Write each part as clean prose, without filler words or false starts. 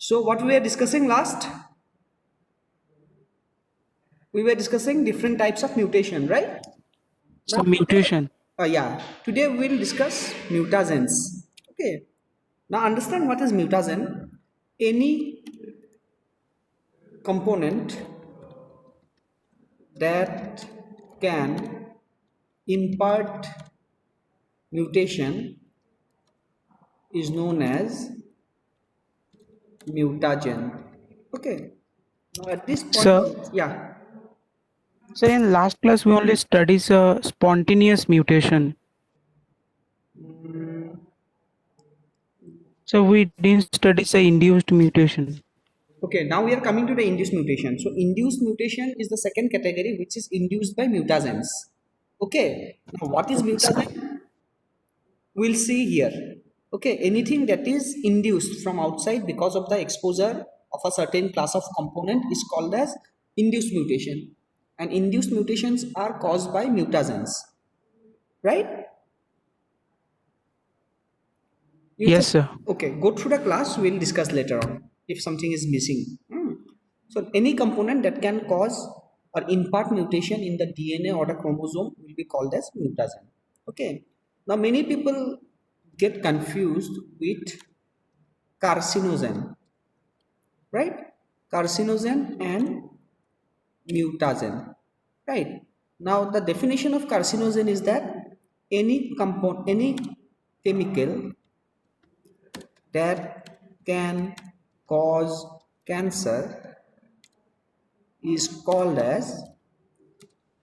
So what we were discussing last? We were discussing different types of mutation, right? Now So today, mutation. today we will discuss mutagens. Okay. Now understand what is mutagen. Any component that can impart mutation is known as mutagen. Okay. Now at this point, So, yeah. so in last class we only studies spontaneous mutation. So we didn't study the induced mutation. Okay, now we are coming to the induced mutation. So induced mutation is the second category which is induced by mutagens. Okay, now what is Okay. So, mutagen? We'll see here. Okay, anything that is induced from outside because of the exposure of a certain class of component is called as induced mutation. And induced mutations are caused by mutagens, right? You yes, just, sir. okay, go through the class, we'll discuss later on if something is missing. So any component that can cause or impart mutation in the DNA or the chromosome will be called as mutagen. Okay. Now many people get confused with carcinogen, right? Carcinogen and mutagen, right? Now the definition of carcinogen is that any chemical that can cause cancer is called as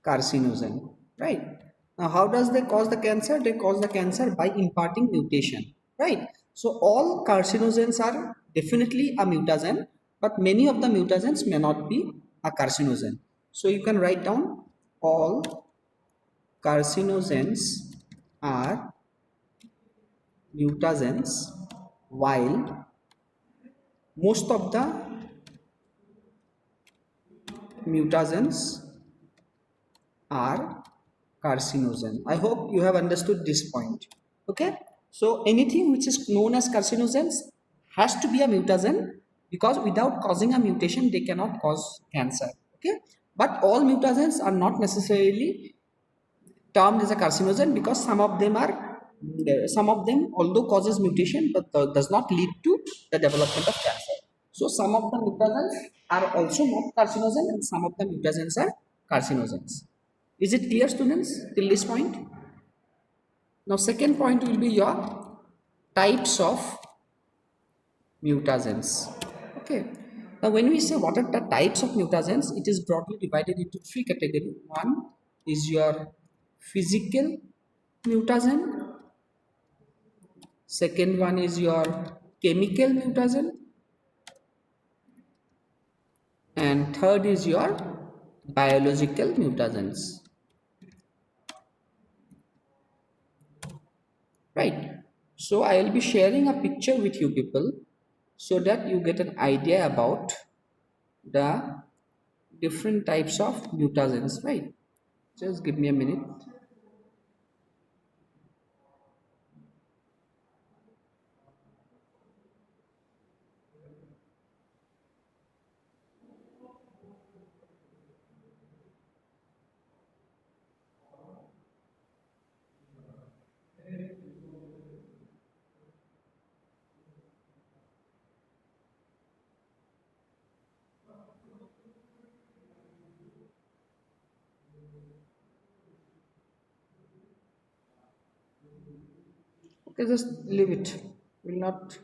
carcinogen, right? Now how does they cause the cancer? They cause the cancer by imparting mutation, right? So all carcinogens are definitely a mutagen, but many of the mutagens may not be a carcinogen. So you can write down all carcinogens are mutagens, while most of the mutagens are carcinogen. I hope you have understood this point. Okay. So anything which is known as carcinogens has to be a mutagen, because without causing a mutation, they cannot cause cancer. Okay. But all mutagens are not necessarily termed as a carcinogen, because some of them although causes mutation but does not lead to the development of cancer. So some of the mutagens are also not carcinogen and some of the mutagens are carcinogens. Is it clear, students, till this point? Now second point will be your types of mutagens. Okay. Now when we say what are the types of mutagens, it is broadly divided into three categories. One is your physical mutagen, second one is your chemical mutagen, and third is your biological mutagens, right? So I will be sharing a picture with you people so that you get an idea about the different types of mutagens, right? Just give me a minute. Okay, just leave it. We'll not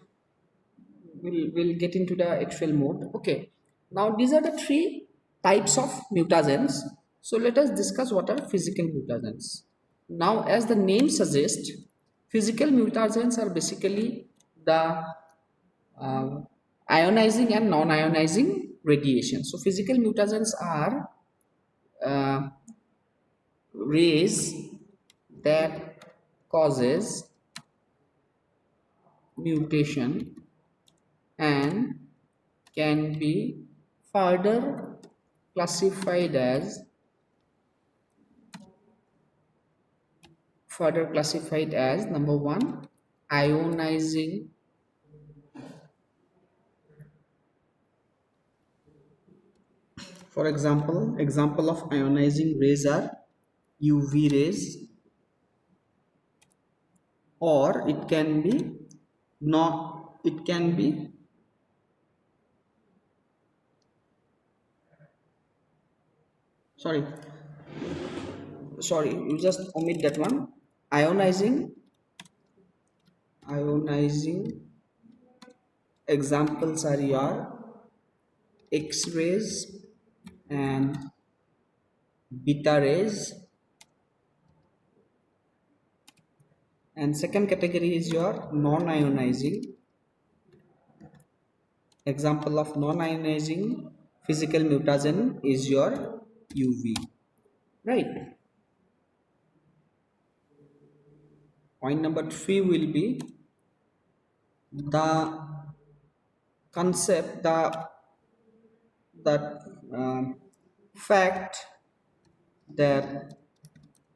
we'll get into the actual mode. Okay, now these are the three types of mutagens. So let us discuss what are physical mutagens. Now as the name suggests, physical mutagens are basically the uh, ionizing and non-ionizing radiation. So physical mutagens are uh, rays that causes mutation and can be further classified as number one, ionizing For example of ionizing rays are UV rays, or it can be not, it can be sorry you just omit that one. Ionizing examples are your X-rays and beta rays, and second category is your non-ionizing. Example of non-ionizing physical mutagen is your UV, right? Point number 3 will be the concept, that fact that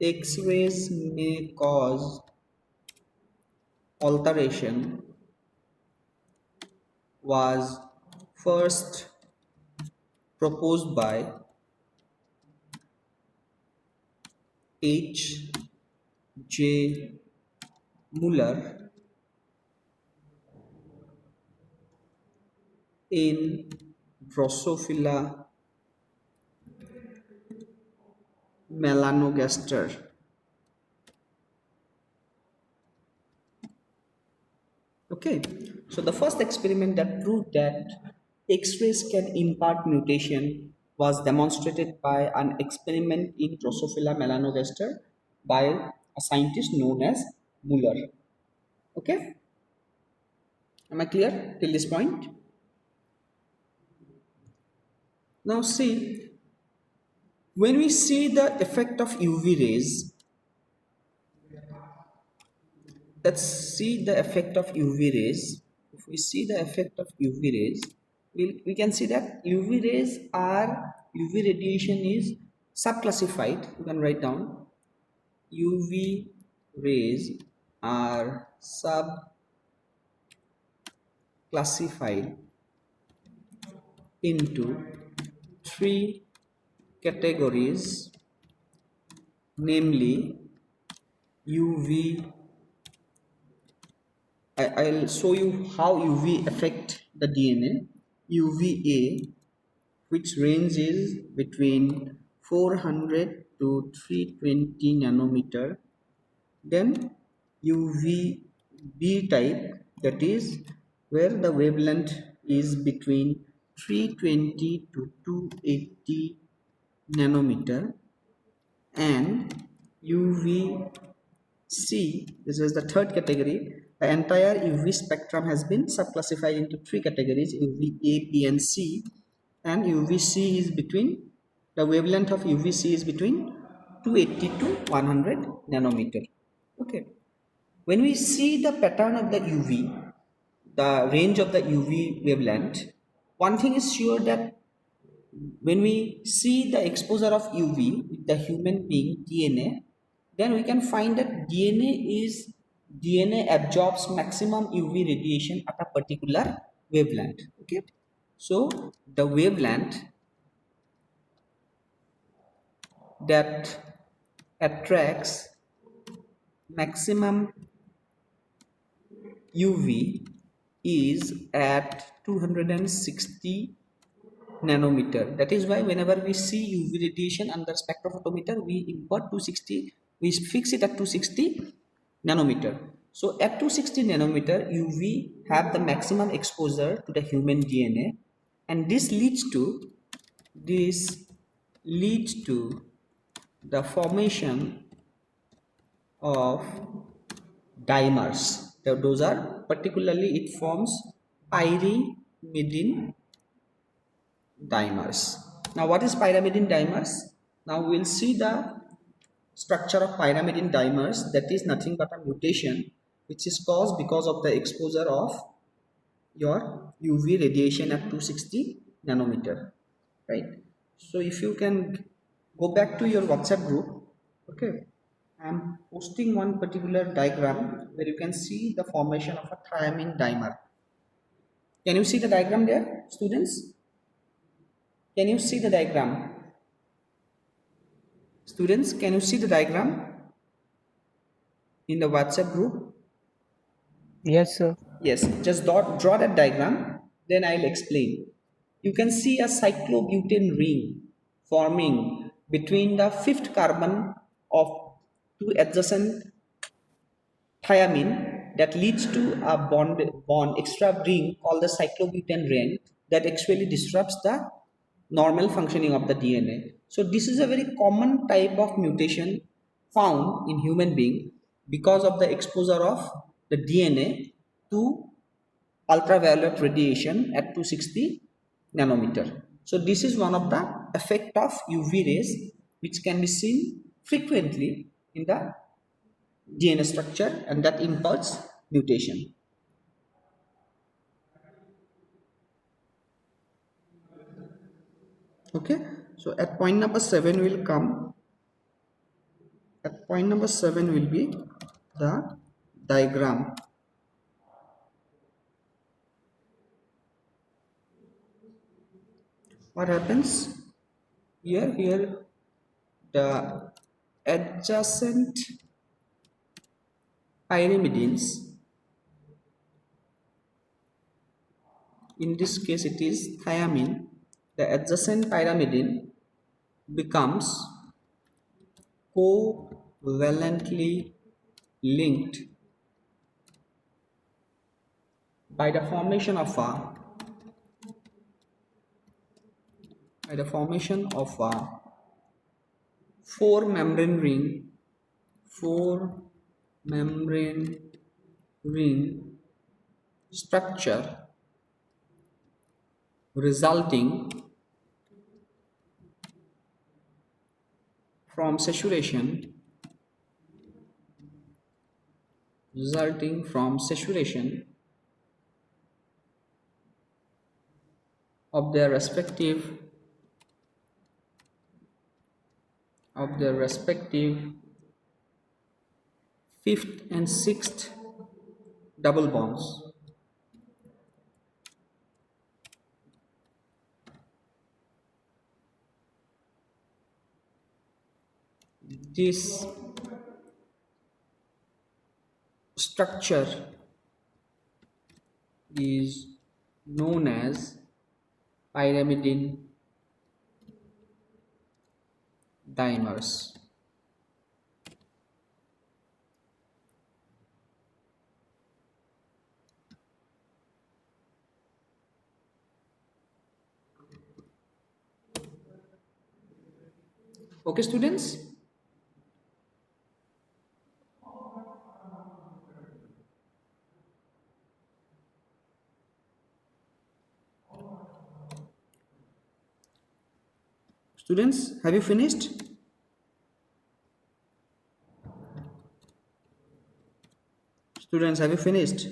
X-rays may cause alteration was first proposed by H. J. Muller in Drosophila melanogaster. Okay, so the first experiment that proved that X-rays can impart mutation was demonstrated by an experiment in Drosophila melanogaster by a scientist known as Muller. Okay, am I clear till this point? Now see, when we see the effect of UV rays, let's see the effect of UV rays. If we see the effect of UV rays, we can see that UV radiation is subclassified. You can write down UV rays are subclassified into three categories, namely UV. I'll show you how UV affect the DNA. UVA, which ranges between 400 to 320 nanometer. Then UVB type, that is where the wavelength is between 320 to 280 nanometer, and UVC, this is the third category. The entire UV spectrum has been subclassified into three categories, UVA, B and C, and UVC is between, the wavelength of UVC is between 280 to 100 nanometer. Okay, when we see the pattern of the UV, the range of the UV wavelength, one thing is sure that when we see the exposure of UV with the human being DNA, then we can find that DNA absorbs maximum UV radiation at a particular wavelength. Okay, so the wavelength that attracts maximum UV is at 260 nanometer. That is why whenever we see UV radiation under spectrophotometer, we import 260, we fix it at 260 nanometer. So at 260 nanometer, UV have the maximum exposure to the human DNA, and this leads to the formation of dimers. Those are particularly, it forms pyrimidine dimers. Now what is pyrimidine dimers? Now we'll see the structure of pyrimidine dimers. That is nothing but a mutation which is caused because of the exposure of your UV radiation at 260 nanometer, right? So if you can go back to your WhatsApp group, okay, I'm posting one particular diagram where you can see the formation of a thiamine dimer. Can you see the diagram there, students? Can you see the diagram? Students, can you see the diagram in the WhatsApp group? Yes, sir. Yes, just draw that diagram, then I'll explain. You can see a cyclobutane ring forming between the fifth carbon of two adjacent thiamine that leads to a bond extra ring called the cyclobutane ring that actually disrupts the normal functioning of the DNA. So this is a very common type of mutation found in human being because of the exposure of the DNA to ultraviolet radiation at 260 nanometer. So this is one of the effect of UV rays which can be seen frequently in the DNA structure, and that imparts mutation. Okay, so at point number 7 will come. At point number 7 will be the diagram. What happens here? The adjacent pyrimidines, in this case it is thiamine, the adjacent pyrimidine becomes covalently linked by the formation of a four membrane ring structure resulting from saturation of their respective fifth and sixth double bonds. This structure is known as pyrimidine dimers. Okay, students? Students, have you finished? Students, have you finished?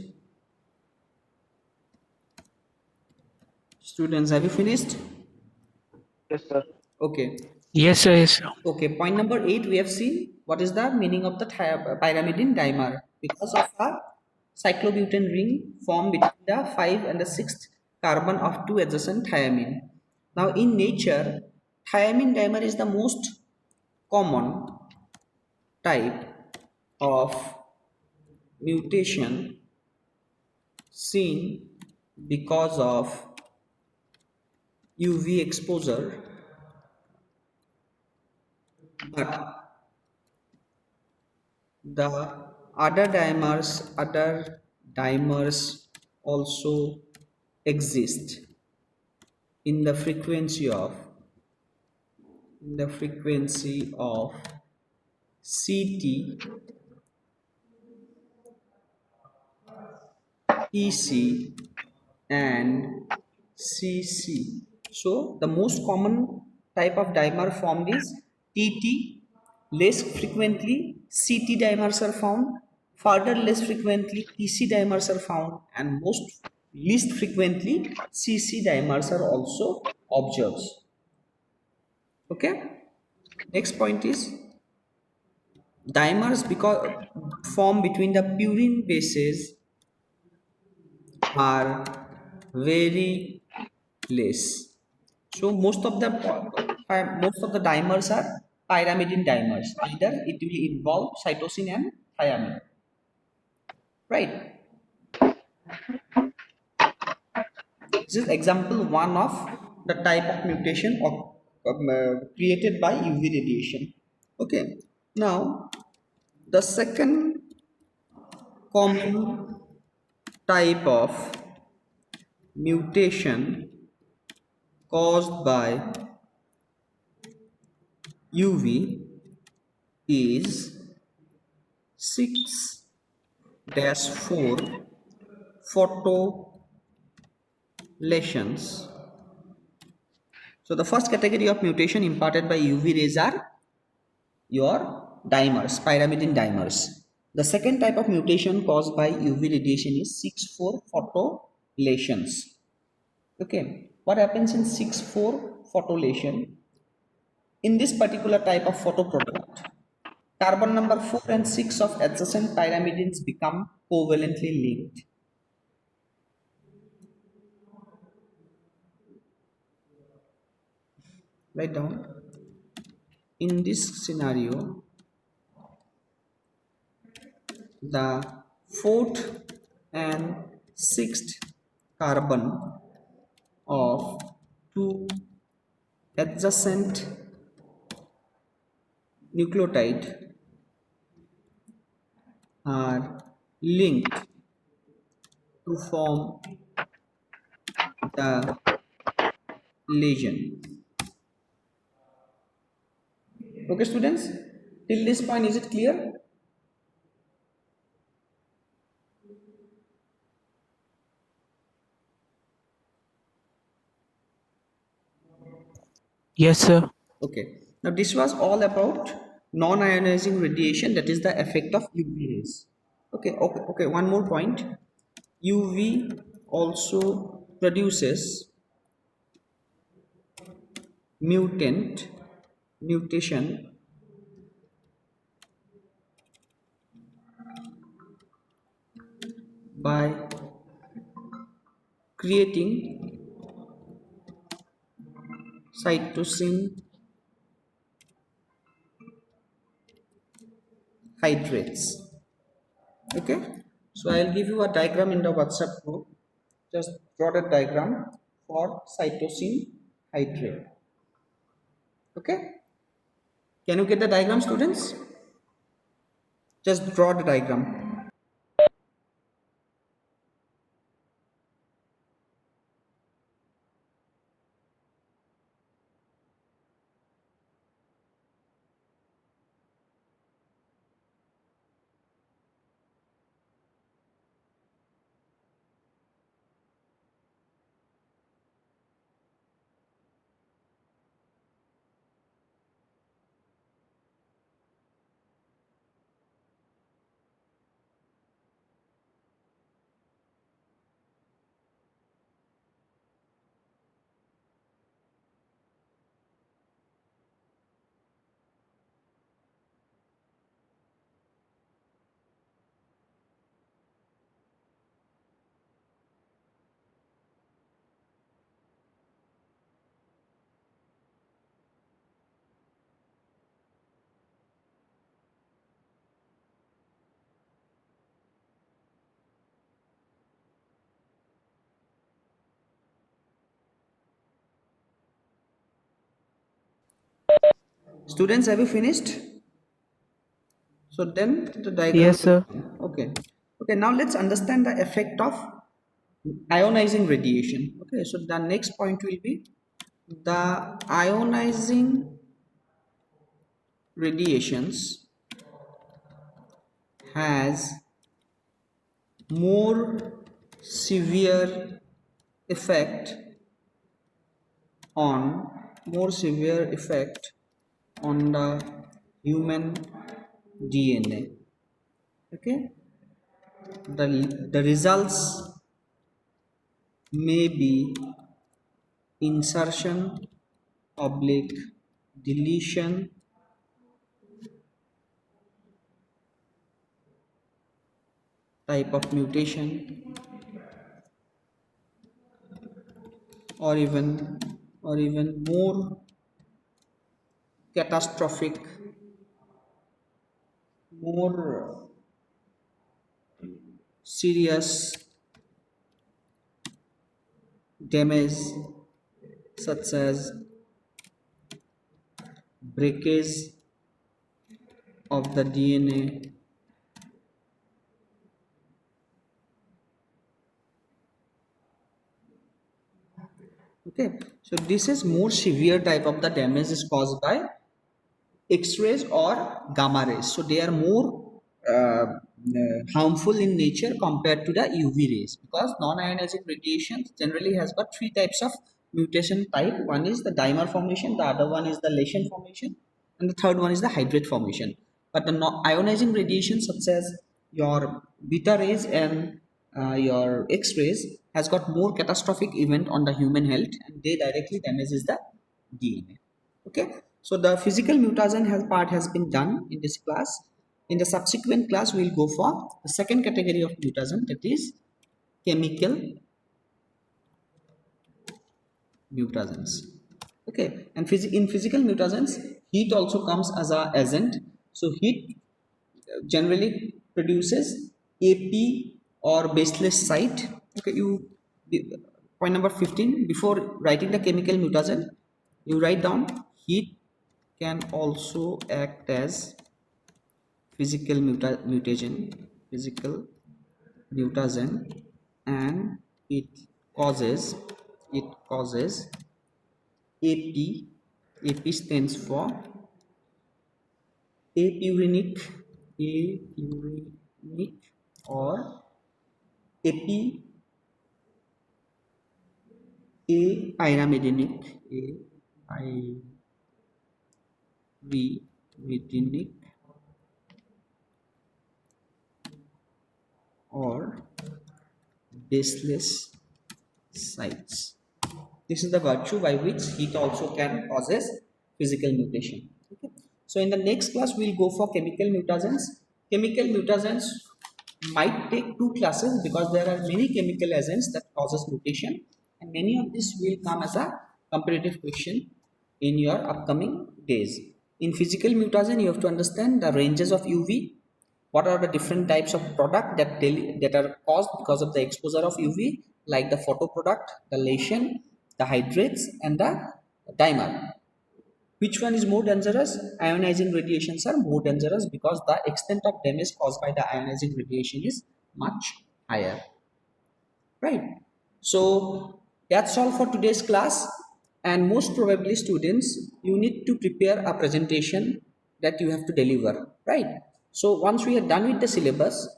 Students, have you finished? Yes, sir. Okay. Yes, sir. Yes, sir. Okay, point number 8 we have seen what is the meaning of the pyrimidine dimer because of a cyclobutane ring formed between the 5 and the 6th carbon of two adjacent thiamine. Now in nature, thiamine dimer is the most common type of mutation seen because of UV exposure, but the other dimers also exist in the frequency of CT, EC and CC. So the most common type of dimer formed is TT. Less frequently CT dimers are found. Further less frequently TC dimers are found, and most least frequently CC dimers are also observed. Okay. Next point is dimers because form between the purine bases are very less. So most of the dimers are pyrimidine dimers. Either it will involve cytosine and thymine, right? This is example one of the type of mutation created by UV radiation. Okay. Now the second common type of mutation caused by UV is 6-4 photolesions. So the first category of mutation imparted by UV rays are your dimers, pyrimidine dimers. The second type of mutation caused by UV radiation is 6-4 photolesions. Okay, what happens in 6-4 photolation? In this particular type of photoproduct, carbon number 4 and 6 of adjacent pyrimidines become covalently linked. Write down. In this scenario, the fourth and sixth carbon of two adjacent nucleotide are linked to form the lesion. Okay, students, till this point, is it clear? Yes, sir. Okay, now this was all about non-ionizing radiation, that is the effect of UV rays. Okay, one more point. UV also produces mutation by creating cytosine hydrates. Okay, so I'll give you a diagram in the WhatsApp group. Just draw the diagram for cytosine hydrate. Okay, can you get the diagram, students? Just draw the diagram. Students, have you finished? So then the diagram. Yes, sir. Okay. Okay, now let's understand the effect of ionizing radiation. Okay, so the next point will be the ionizing radiations has more severe effect on the human DNA. Okay, the results may be insertion oblique deletion type of mutation, or even or even more catastrophic, more serious damage such as breakage of the DNA, okay. So this is more severe type of the damage is caused by X-rays or gamma rays. So they are more harmful in nature compared to the UV rays, because non-ionizing radiation generally has got three types of mutation type. One is the dimer formation, the other one is the lesion formation, and the third one is the hydrate formation. But the ionizing radiation such as your beta rays and your X-rays has got more catastrophic event on the human health, and they directly damages the DNA. Okay, so the physical mutagen health part has been done in this class. In the subsequent class we will go for the second category of mutagen, that is chemical mutagens. Okay, and in physical mutagens heat also comes as a agent. So heat generally produces AP or baseless site. Okay, point number 15, before writing the chemical mutagen you write down heat can also act as physical mutagen, and it causes AP. AP stands for apurinic, apurinic or AP pyrimidinic, pyrimidinic or baseless sites. This is the virtue by which heat also can causes physical mutation. Okay. So in the next class we'll go for chemical mutagens. Chemical mutagens might take two classes because there are many chemical agents that causes mutation, and many of this will come as a competitive question in your upcoming days. In physical mutagen you have to understand the ranges of UV, what are the different types of product that are caused because of the exposure of UV, like the photo product, the lesion, the hydrates, and the dimer. Which one is more dangerous? Ionizing radiations are more dangerous because the extent of damage caused by the ionizing radiation is much higher, right? So that's all for today's class, and most probably students you need to prepare a presentation that you have to deliver, right? So once we are done with the syllabus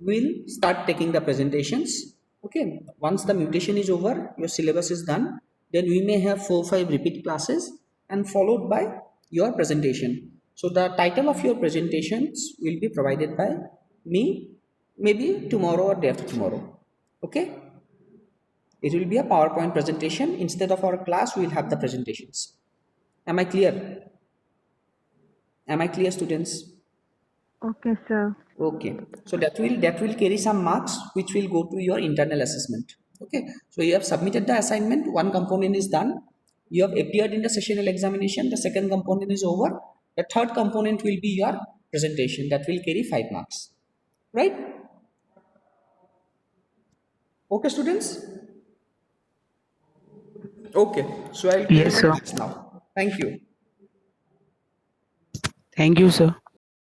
we'll start taking the presentations. Okay, once the mutation is over, your syllabus is done, then we may have 4-5 repeat classes and followed by your presentation. So the title of your presentations will be provided by me, maybe tomorrow or day after tomorrow. Okay, it will be a PowerPoint presentation. Instead of our class, we will have the presentations. Am I clear? Am I clear, students? Okay, sir. Okay. So that will carry some marks which will go to your internal assessment. Okay. So you have submitted the assignment. One component is done. You have appeared in the sessional examination. The second component is over. The third component will be your presentation. That will carry 5 marks. Right? Okay, students? Okay, so I'll close Yes, the sir. class now. Thank you. Thank you, sir.